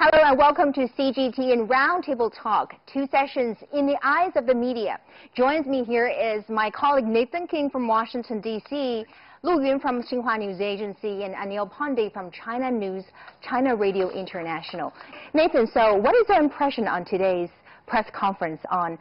Hello and welcome to CGTN Roundtable Talk, Two Sessions in the Eyes of the Media. Joins me here is my colleague Nathan King from Washington, D.C., Lu Yun from Xinhua News Agency, and Anil Pandey from China News, China Radio International. Nathan, so what is your impression on today's press conference on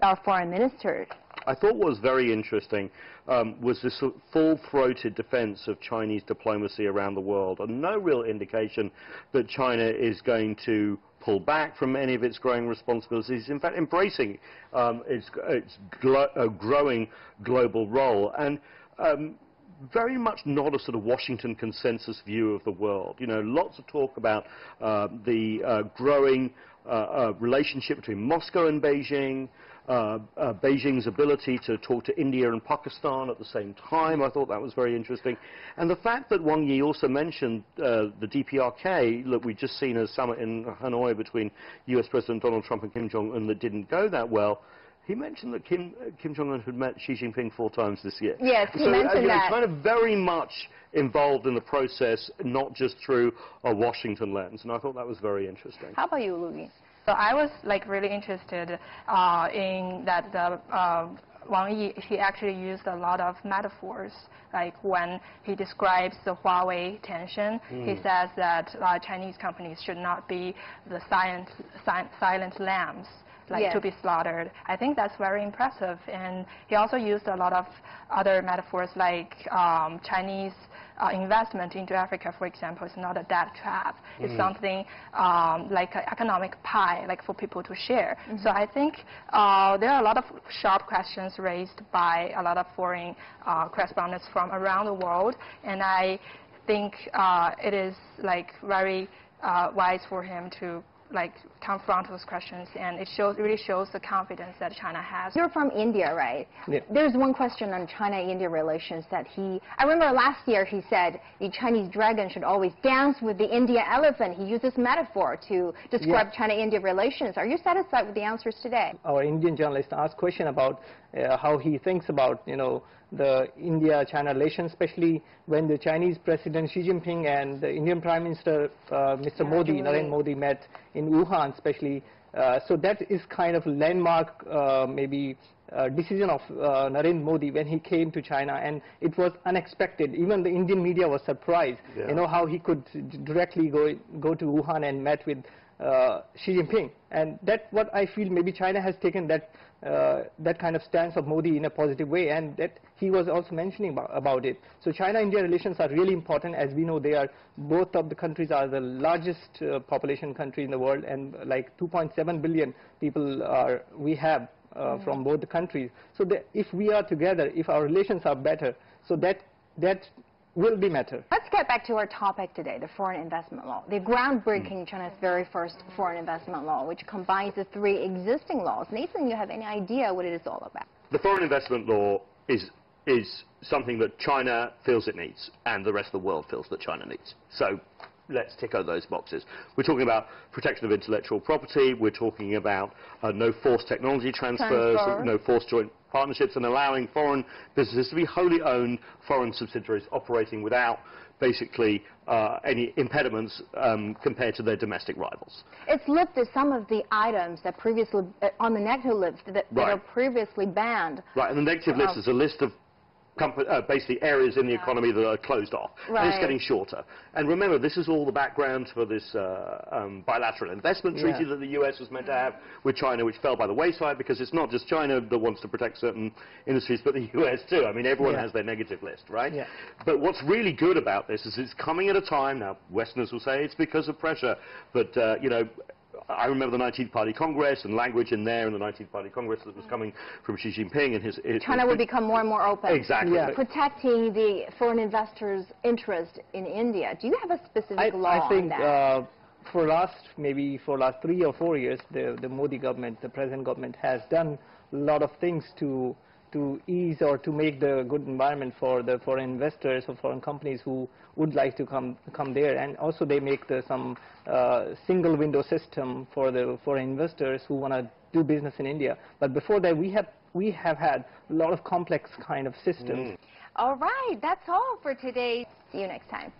our foreign minister? I thought what was very interesting was this full-throated defense of Chinese diplomacy around the world, and no real indication that China is going to pull back from any of its growing responsibilities, in fact embracing its growing global role, and very much not a sort of Washington consensus view of the world. You know, lots of talk about the growing relationship between Moscow and Beijing, Beijing's ability to talk to India and Pakistan at the same time. I thought that was very interesting. And the fact that Wang Yi also mentioned the DPRK, look, we've just seen a summit in Hanoi between US President Donald Trump and Kim Jong-un that didn't go that well. He mentioned that Kim Jong-un had met Xi Jinping 4 times this year. Yes, he mentioned that. Kind of very much involved in the process, not just through a Washington lens, and I thought that was very interesting. How about you, Louis? So I was really interested in that Wang Yi, he actually used a lot of metaphors, like when he describes the Huawei tension, he says that Chinese companies should not be the silent lambs, to be slaughtered. I think that's very impressive. And he also used a lot of other metaphors, like Chinese investment into Africa, for example, is not a debt trap. It's something like an economic pie, like for people to share. So I think there are a lot of sharp questions raised by a lot of foreign correspondents from around the world, and I think it is very wise for him to confront those questions, and it really shows the confidence that China has. You're from India, right? Yeah. There's one question on China-India relations that I remember last year he said the Chinese dragon should always dance with the Indian elephant. He used this metaphor to describe China-India relations. Are you satisfied with the answers today? Our Indian journalist asked a question about how he thinks about, the India-China relations, especially when the Chinese President Xi Jinping and the Indian Prime Minister Mr. Modi, Narendra Modi, met in Wuhan, especially. So that is kind of landmark, decision of Narendra Modi when he came to China, and it was unexpected. Even the Indian media was surprised, how he could directly go to Wuhan and met with Xi Jinping. And that's what I feel, maybe China has taken that kind of stance of Modi in a positive way, and that he was also mentioning about it. So China-India relations are really important. As we know, both of the countries are the largest population country in the world, and like 2.7 billion people we have from both the countries. So if we are together, if our relations are better, so that will be matter. Let's get back to our topic today, the foreign investment law. The groundbreaking China's very first foreign investment law, which combines the 3 existing laws. Nathan, you have any idea what it is all about? The foreign investment law is something that China feels it needs, and the rest of the world feels that China needs. So let's tick over those boxes. We're talking about protection of intellectual property. We're talking about no forced technology transfers, no forced joint partnerships, and allowing foreign businesses to be wholly owned foreign subsidiaries operating without basically any impediments compared to their domestic rivals. It's lifted some of the items that previously, on the negative list, that are previously banned. Right, and the negative list is a list of basically areas in the economy that are closed off. And it's getting shorter. And remember, this is all the background for this bilateral investment treaty that the US was meant to have with China, which fell by the wayside because it's not just China that wants to protect certain industries, but the US too. I mean, everyone has their negative list, right? Yeah. But what's really good about this is it's coming at a time, now Westerners will say it's because of pressure, but I remember the 19th Party Congress and language in there in the 19th Party Congress that was coming from Xi Jinping and his China will become more and more open. Exactly. Yeah. Protecting the foreign investors' interest in India. Do you have a specific law on that? I think for last 3 or 4 years, the Modi government, the present government, has done a lot of things to ease or to make the good environment for the foreign investors or foreign companies who would like to come there. And also they make some single window system for the foreign investors who want to do business in India. But before that, we have had a lot of complex kind of systems. All right, that's all for today. See you next time.